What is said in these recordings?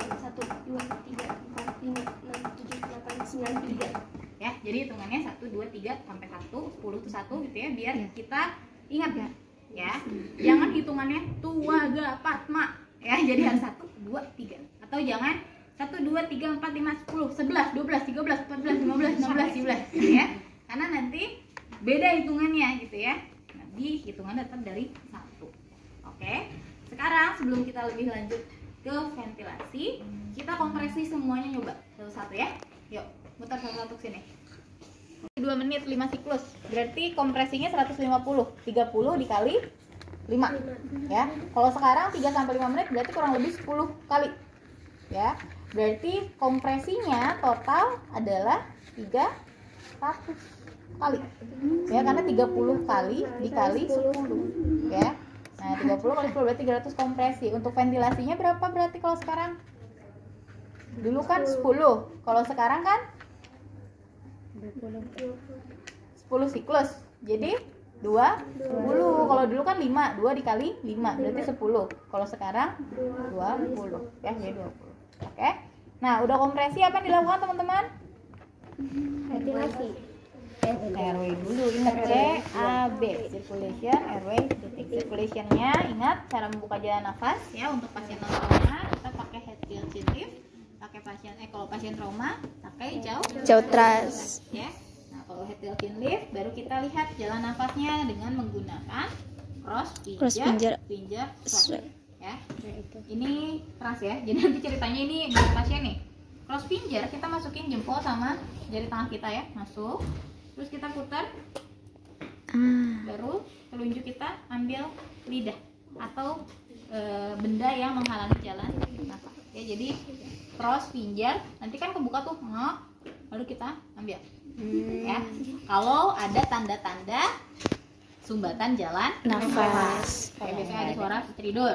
1, 2, 3, 4, 5, 6, 7, 8, 9, 3. Ya, jadi hitungannya 1, 2, 3 sampai 1, 10 itu 1 gitu ya, biar kita ingat ya. Ya. Jangan hitungannya tua ga patma ya, jadi harus 1, 2, 3. Atau jangan 1, 2, 3, 4, 5, 10, 11, 12, 13, 14, 15, 16, 17 gitu ya. Karena nanti beda hitungannya gitu ya. Nanti hitungan tetap dari 1. Oke. Sekarang sebelum kita lebih lanjut ke ventilasi, kita kompresi semuanya, nyoba satu-satu ya. Yuk, muter satu-satu ke sini. 2 menit 5 siklus. Berarti kompresinya 150. 30 dikali 5. Ya. Kalau sekarang 3 sampai 5 menit berarti kurang lebih 10 kali. Ya. Berarti kompresinya total adalah 300 kali. Ya, karena 30 kali dikali 10. Ya. Nah, 30 kali 10 berarti 300 kompresi. Untuk ventilasinya berapa berarti kalau sekarang? Dulu kan 10. Kalau sekarang kan 10 siklus. Jadi 20. Kalau dulu kan 5, 2 dikali 5 berarti 10. Kalau sekarang 20. Ya, jadi 20. Oke. Nah, udah kompresi, apa yang dilakukan teman-teman? Ventilasi. RW dulu, ingat CAB, circulation, RW, titik. Circulationnya ingat cara membuka jalan nafas ya. Untuk pasien non trauma kita pakai head till chin lift. Pakai pasien kalau pasien trauma pakai jauh Tras. ya. Nah, kalau head till chin lift baru kita lihat jalan nafasnya dengan menggunakan cross finger swab ya. Ini keras ya. Jadi nanti ceritanya ini buat pasien nih. Cross finger kita masukin jempol sama jari tangan kita ya, masuk. Terus kita putar. Baru telunjuk kita ambil lidah atau benda yang menghalangi jalan nafas. Ya, jadi cross finger, nanti kan kebuka tuh, baru kita ambil. Ya. Kalau ada tanda-tanda sumbatan jalan nafas, kayak biasanya ada suara tidur,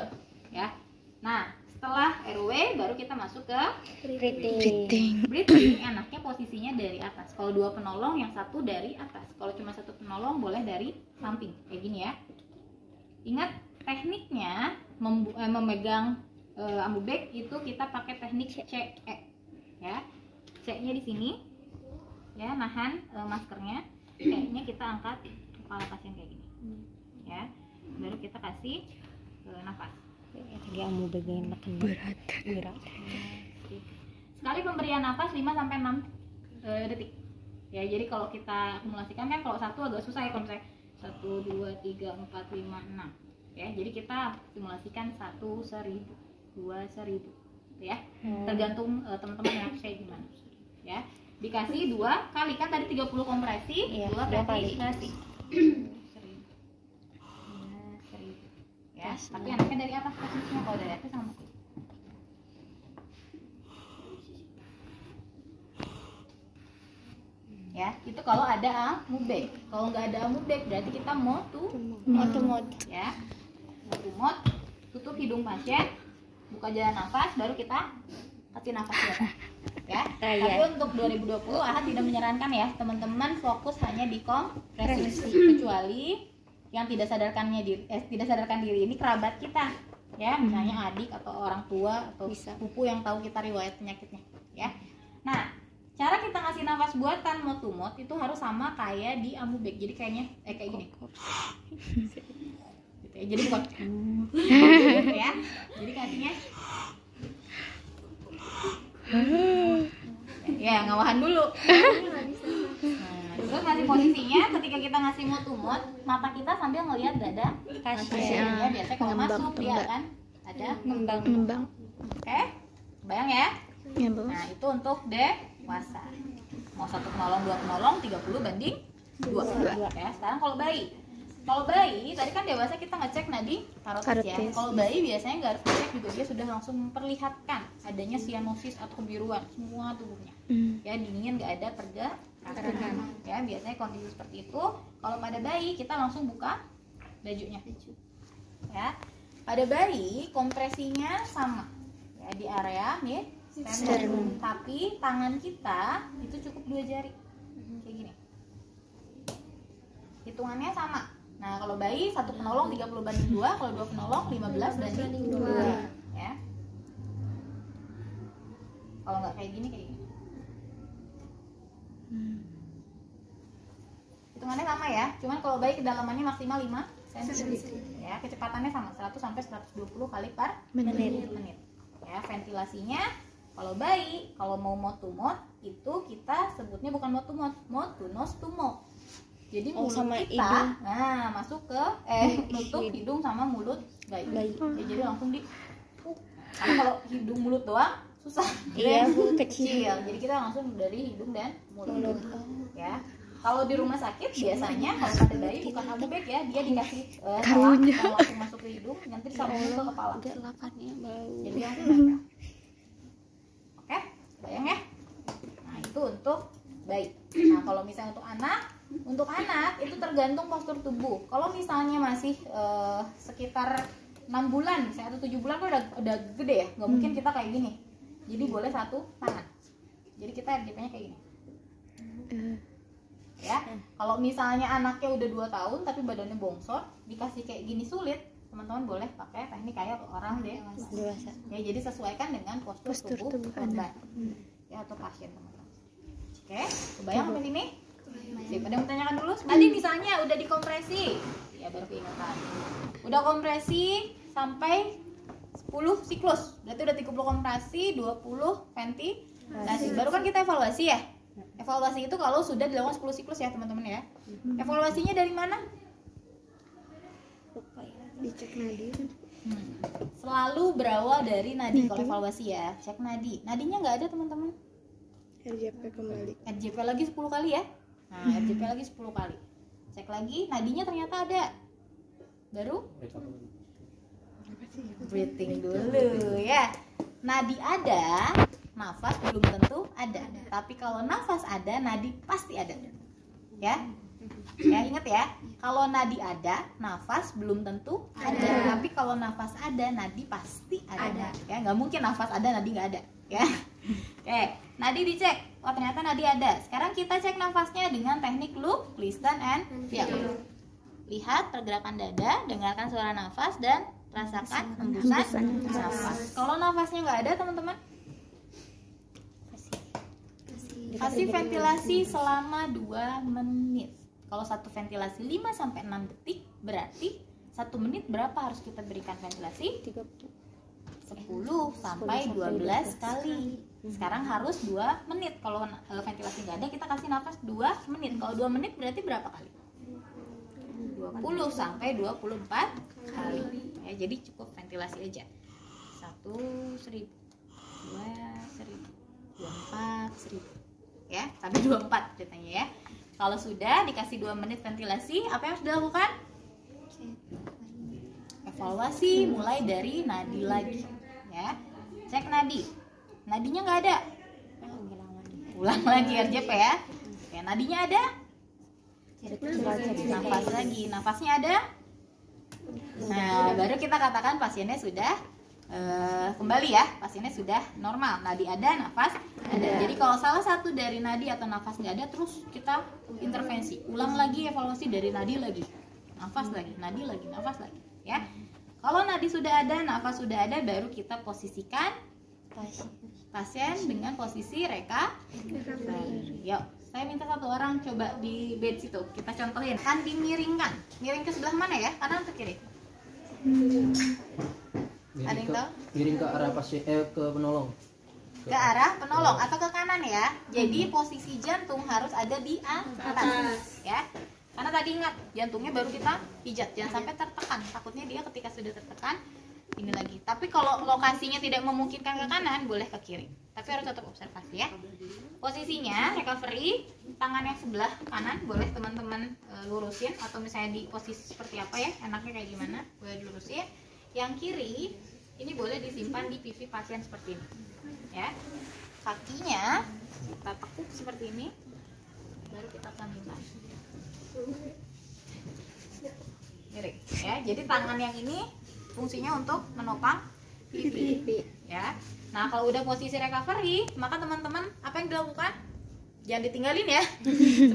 ya. Nah, setelah RW baru kita masuk ke breathing. Breathing enaknya posisinya dari atas. Kalau 2 penolong, yang 1 dari atas. Kalau cuma 1 penolong boleh dari samping, kayak gini ya. Ingat tekniknya memegang ambubek itu kita pakai teknik CE ya. C-nya di sini ya, nahan maskernya. E-nya kita angkat kepala pasien kayak gini ya, baru kita kasih nafas. Dia mau bagian berat. kali pemberian nafas 5 sampai 6 detik. Ya, jadi kalau kita akumulasikan kan kalau satu agak susah ya, kalau misalnya 1 2 3 4 5 6. Ya, jadi kita simulasikan 1 1000, 2 1000 ya. Tergantung teman-teman yang kayak gimana. Ya. Dikasih 2 kali kan tadi 30 kompresi, 2 ventilasi. 1000. Ya, tapi anaknya dari atas posisinya, kalau dari atas sama. Ya, itu kalau ada amubek. Kalau nggak ada amubek berarti kita mode ya. Mode, tutup hidung pasien, buka jalan nafas, baru kita kasih nafas ya. Tapi untuk 2020 Ahad tidak menyarankan ya, teman-teman fokus hanya di kompresi, kecuali yang tidak sadarkan diri ini kerabat kita ya, misalnya adik atau orang tua atau sepupu yang tahu kita riwayat penyakitnya ya. Nah, cara kita ngasih nafas buatan mode to mode itu harus sama kayak di amubek. Jadi kayaknya kayak gini. Gitu ya. Jadi bukan gitu ya. Jadi kasihnya ya ngawahan dulu. Nah, terus ngasih posisinya ketika kita ngasih mode to mode, mata kita sambil ngelihat dada pasien. Ya, biasanya kalau masuk dia akan ada ngembang. Oke? Bayang ya? Nah, itu untuk dewasa. Mau 1 penolong, 2 penolong, 30/2 ya. Sekarang kalau bayi tadi kan dewasa kita ngecek nadi karotis ya. Kalau bayi biasanya nggak harus ngecek juga, dia sudah langsung memperlihatkan adanya sianosis atau kebiruan semua tubuhnya. Ya, dingin, nggak ada pergerakan. Ya, biasanya kondisi seperti itu. Kalau pada bayi kita langsung buka bajunya. Ya, pada bayi kompresinya sama ya di area sternum, tapi tangan kita itu cukup 2 jari kayak gini. Hitungannya sama. Nah, kalau bayi 1 penolong 30/2, kalau 2 penolong 15/2 ya. Kalau nggak kayak gini kayak gini. Hitungannya sama ya, cuman kalau bayi kedalamannya maksimal 5 cm ya, kecepatannya sama 100 sampai 120 kali per menit. Ya, ventilasinya kalau bayi, kalau mau mode to mode itu kita sebutnya bukan mode to mode to nose to mouth. Jadi mulut sama kita masuk ke nutup hidung sama mulut bayi. Ya, jadi langsung di karena kalau hidung mulut doang susah. Iya, kecil. Jadi kita langsung dari hidung dan mulut. Ya. Kalau di rumah sakit biasanya kalau pada bayi bukan amubek ya, dia dikasih selang kalau langsung masuk ke hidung, nanti disambungin ke kepala. Jadi langsung nempel. Oke, bayang ya. Nah, itu untuk bayi. Nah, kalau misalnya untuk anak itu tergantung postur tubuh. Kalau misalnya masih sekitar 6 bulan, misalnya atau 7 bulan kan udah gede ya, nggak mungkin kita kayak gini. Jadi boleh 1 tangan. Jadi kita RJP-nya kayak gini. Ya, kalau misalnya anaknya udah 2 tahun tapi badannya bongsor, dikasih kayak gini sulit, teman-teman boleh pakai teknik kayak orang dewasa. Ya, jadi sesuaikan dengan postur tubuh korban ya atau pasien, teman-teman. Oke, kebayang sampai sini? Siapa yang menanyakan dulu? Tadi misalnya udah dikompresi, ya baru keingatan. Udah kompresi sampai 10 siklus, berarti udah 30 kompresi, 20 ventilasi. Baru kan kita evaluasi ya. Evaluasi itu kalau sudah dilakukan 10 siklus ya, teman-teman ya. Evaluasinya dari mana? Dicek nadi. Selalu berawal dari nadi kalau evaluasi ya. Cek nadi. Nadinya nggak ada, teman-teman. RJP kembali. RJP lagi 10 kali ya. Nah, RJP lagi 10 kali. Cek lagi, nadinya ternyata ada. Baru breathing dulu ya. Nadi ada, nafas belum tentu ada. Tapi kalau nafas ada, nadi pasti ada. Ya. Ya, ingat ya. Kalau nadi ada, nafas belum tentu ada. Tapi kalau nafas ada, nadi pasti ada. Ya, nggak mungkin nafas ada, nadi nggak ada. Ya. Oke, nadi dicek. Oh, ternyata nadi ada. Sekarang kita cek nafasnya dengan teknik look, listen, and feel. Lihat pergerakan dada, dengarkan suara nafas, dan rasakan hembusan nafas. Kalau nafasnya nggak ada, teman-teman, kasih ventilasi selama 2 menit. Kalau satu ventilasi 5 sampai 6 detik, berarti 1 menit berapa harus kita berikan ventilasi? 30. 10 sampai 12 kali. Sekarang harus 2 menit. Kalau ventilasi nggak ada, kita kasih nafas 2 menit. Kalau 2 menit berarti berapa kali? 20 sampai 24 kali. Ya, jadi cukup ventilasi aja. 1 1000, 2 1000, 24 1000. Ya, sampai 24 ceritanya ya. Kalau sudah dikasih 2 menit ventilasi, apa yang harus dilakukan? Evaluasi mulai dari nadi lagi. Ya, cek nadi. Nadinya nggak ada. Ulang lagi RJP ya. Oke, nadinya ada. Nafas lagi. Nafasnya ada. Nah, baru kita katakan pasiennya sudah kembali ya. Pasiennya sudah normal. Nadi ada, nafas ada. Jadi kalau salah satu dari nadi atau nafas nggak ada, terus kita intervensi. Ulang lagi evaluasi dari nadi lagi. Nafas lagi, nadi lagi, nafas lagi. Ya. Kalau nadi sudah ada, nafas sudah ada, baru kita posisikan pasien dengan posisi recovery. Yuk, saya minta satu orang coba di bed situ. Kita contohin. Kan dimiringkan. Miring ke sebelah mana ya? Kanan atau kiri? Ada yang tahu? Miring ke arah pasien, ke penolong. Ke arah penolong atau ke kanan ya. Jadi posisi jantung harus ada di atas. Ya. Karena tadi ingat, jantungnya baru kita pijat, jangan sampai tertekan. Takutnya dia ketika sudah tertekan ini lagi. Tapi kalau lokasinya tidak memungkinkan ke kanan, boleh ke kiri. Tapi harus tetap observasi ya. Posisinya recovery, tangan yang sebelah kanan boleh teman-teman lurusin, atau misalnya di posisi seperti apa ya, enaknya kayak gimana, boleh dilurusin. Yang kiri ini boleh disimpan di pipi pasien seperti ini. Ya. Kakinya kita tekuk seperti ini. Baru kita tampilkan. Miring ya. Jadi tangan yang ini fungsinya untuk menopang pipi ya. Nah, kalau udah posisi recovery, maka teman-teman apa yang dilakukan? Jangan ditinggalin ya.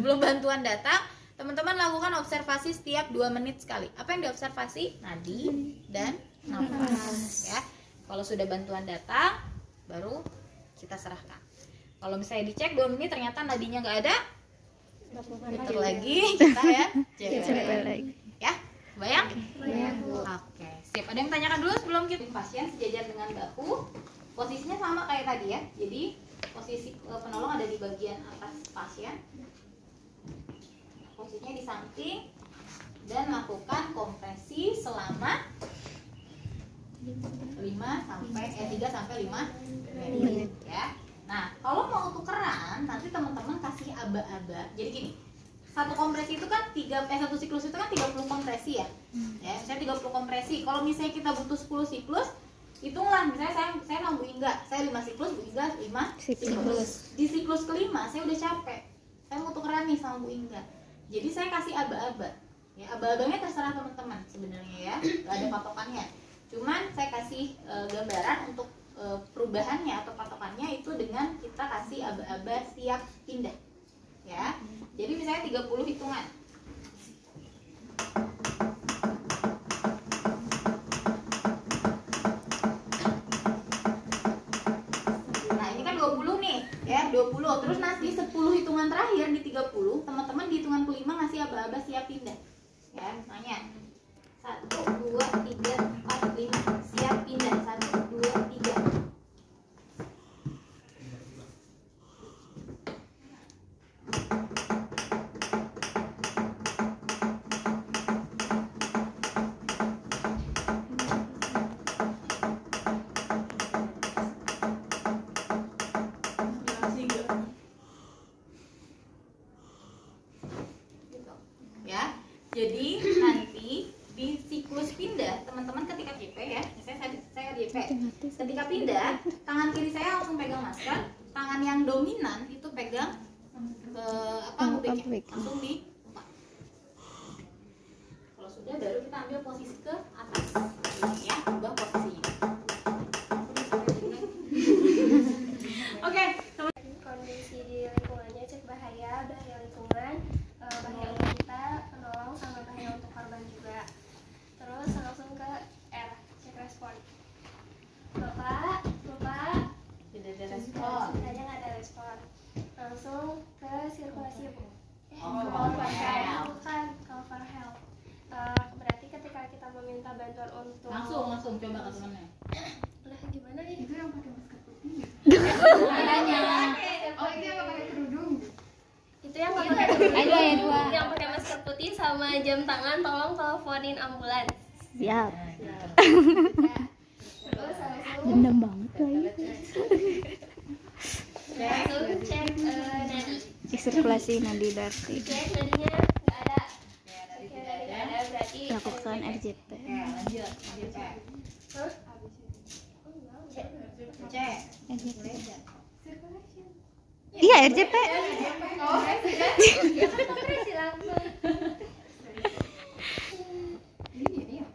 Sebelum bantuan datang, teman-teman lakukan observasi setiap 2 menit sekali. Apa yang diobservasi? Nadi dan nafas ya. Kalau sudah bantuan datang, baru kita serahkan. Kalau misalnya dicek 2 menit ternyata nadinya nggak ada, putar lagi kita ya, cek lagi. Ya, bayang? Oke, siap. Ada yang tanyakan dulu sebelum kita pasien sejajar dengan bahu. Posisinya sama kayak tadi ya. Jadi posisi penolong ada di bagian atas pasien. Posisinya di samping dan lakukan kompresi selama 3 sampai 5 menit ya. Nah, kalau mau tukeran, nanti teman-teman kasih aba-aba. Jadi gini, satu kompresi itu kan satu siklus itu kan 30 kompresi ya. Ya, misalnya 30 kompresi. Kalau misalnya kita butuh 10 siklus, hitunglah. Misalnya saya mau Bu Ingga, saya 5 siklus, Bu Ingga 5 siklus. Di siklus kelima saya udah capek. Saya mau tukeran nih sama Bu Ingga. Jadi saya kasih aba-aba. Ya, aba-abanya terserah teman-teman sebenarnya ya. Gak ada patokannya. Cuman saya kasih gambaran untuk perubahannya atau patokannya itu dengan kita kasih aba-aba siap pindah ya. Jadi misalnya 30 hitungan. Nah, ini kan 20 nih ya, 20. Terus nanti 10 hitungan terakhir di 30, teman-teman di hitungan kelima ngasih aba-aba siap pindah. Ya, nanya. 1 2 3 4 5 siap pindah. 1 2 3. Jadi nanti di siklus pindah, teman-teman ketika JP ya, saya JP. Ketika pindah, tangan kiri saya langsung pegang masker, tangan yang dominan itu pegang ke ubeknya, langsung di tempat. Kalau sudah, baru kita ambil posisi ke atas, ini ya, ubah posisinya. Oke. Kondisi di lingkungannya, cek bahaya lingkungan, bahaya untuk kita, penolong, sama bahaya untuk korban juga. Terus langsung ke R, cek respon. Bapak, Tidak ada respon. tanya nggak ada respon. Langsung ke sirkulasi Bu. Call for help. Bukan, call for help. Berarti ketika kita meminta bantuan untuk Langsung coba ke temennya. Udah Mana nih? Itu yang pakai masker putih. Adanya. Oh, itu yang nggak pakai kerudung. Itu yang pakai yang pakai masker putih sama jam tangan, tolong teleponin ambulans. Siap. Terus langsung Dendam banget lagi. cek nadi. Sirkulasi nadi berarti. Cek nadinya nggak ada. Oke, nggak ada berarti. Lakukan RJP. Lanjut. Hah? Cek. RJP. Iya RJP. Oh, Kontrasi langsung. ini ya.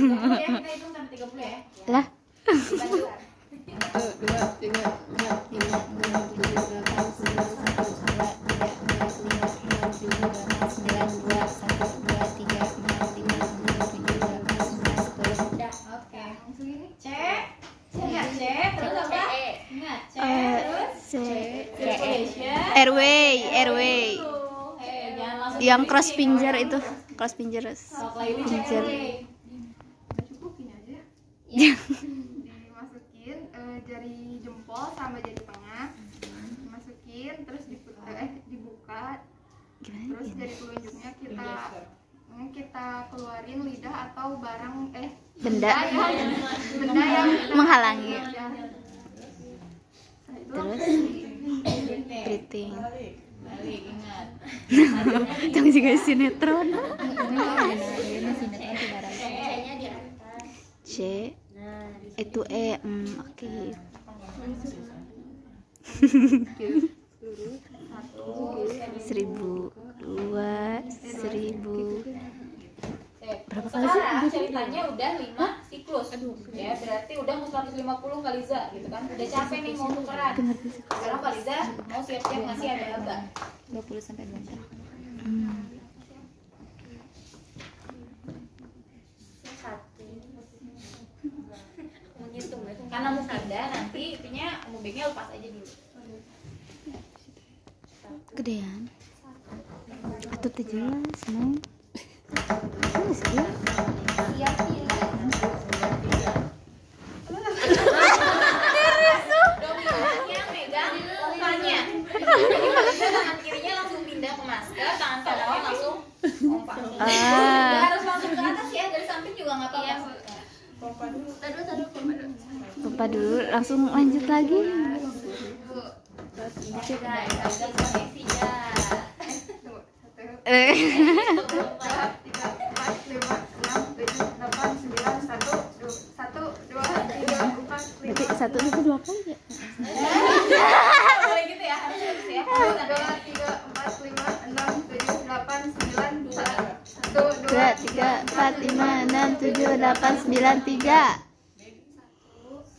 Kita hitung sampai 30 ya. Lah. Lanjut. 2, 3, 4, 5, 6, 7, 8, 9, 10, 11, 12, 13, 14, 15, 16, 17, 18, 19, 20, 21, 22, 23, 24, 25, 26, 27, 28, 29, 30. Udah. Oke, langsung ini. Cek. Ingat cek, terus apa? Ingat cek, terus circulation. Airway. Jangan langsung Yang berisik, cross finger kalau itu, cross finger. Kalau ini cek Finger. airway. Udah cukup ini aja. Dimasukin jari jempol sama jari tengah. Dimasukin terus dibuka. Gimana? Terus jari telunjuknya kita keluarin lidah atau barang Benda benda yang menghalangi. Ya. Terus breathing. Balik, ingat. Jangan juga sinetron. C-nya di atas. C itu E. Oke. Seribu, 2, 1000. Berapa kali sih? Ceritanya udah 5 siklus. Ya, berarti udah mau 150 Kaliza gitu kan. Udah capek nih mau tukeran. Sekarang Kaliza mau siap-siap ngasih aba-aba. 20 sampai 24. Karena mau pindah nanti intinya mubengnya lepas aja dulu. Gedean. Atau jelas, Neng. Ini sih. Siap pindah. Dominannya megang pompanya. Jadi Kaliza tangan kirinya langsung pindah ke masker, tangan kanannya langsung pompa. Nggak harus langsung ke atas ya, dari samping juga nggak apa-apa. Taruh, Lupa dulu, langsung lanjut lagi. Berarti 1 itu 2 kali ya? Boleh gitu ya, harus ya. 2, 3, 4, 5, 6, 7, 8, 9, 3.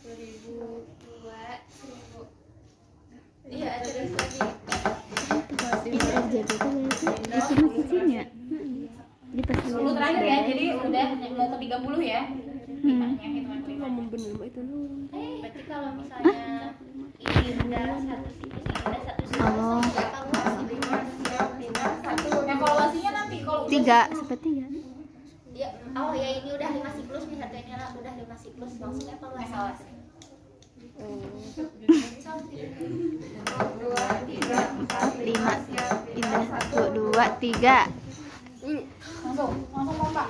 1000. Iya, terus lagi. Itu RJP itu berarti itu maksudnya di pas 10 terakhir ya, jadi udah mau ke 30 ya. Hitungan kelima. Berarti kalau misalnya ini udah satu siklus, ini udah satu siklus, Oh. Evaluasinya nanti kalau udah 3 10. sampai 3. ya, oh ya ini udah 5 siklus nih, harganya lah udah 5 siklus, langsung evaluasi. 5 pindah 1, 2, 3. Langsung pompa.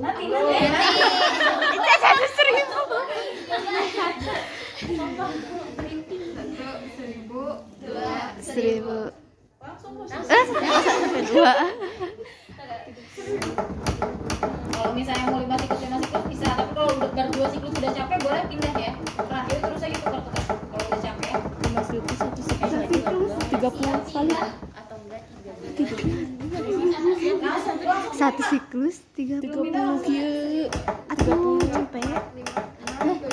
Nanti Itu 1.000. 1.000. Sampai 2. Kalau misalnya mau 5 siklus bisa, tapi kalau udah baru 2 siklus udah capek boleh pindah ya. Terakhir terus aja tukar-tukar. Kalau udah capek ya. 5 siklus 1 siklus 30 kali. Atau enggak 3. 1 siklus 30 kieu. Atau sampai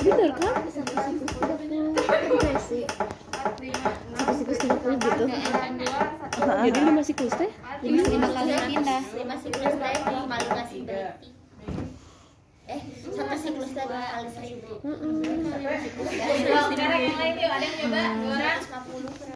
bener kan? 1 siklus 30. 1 siklus 30 gitu. Jadi 5 siklus teh 5 kali pindah. 5 siklus teh dikali ngasih berarti. 1 siklus teh dikali 1000. Sekarang yang lain yuk, ada yang nyoba 250.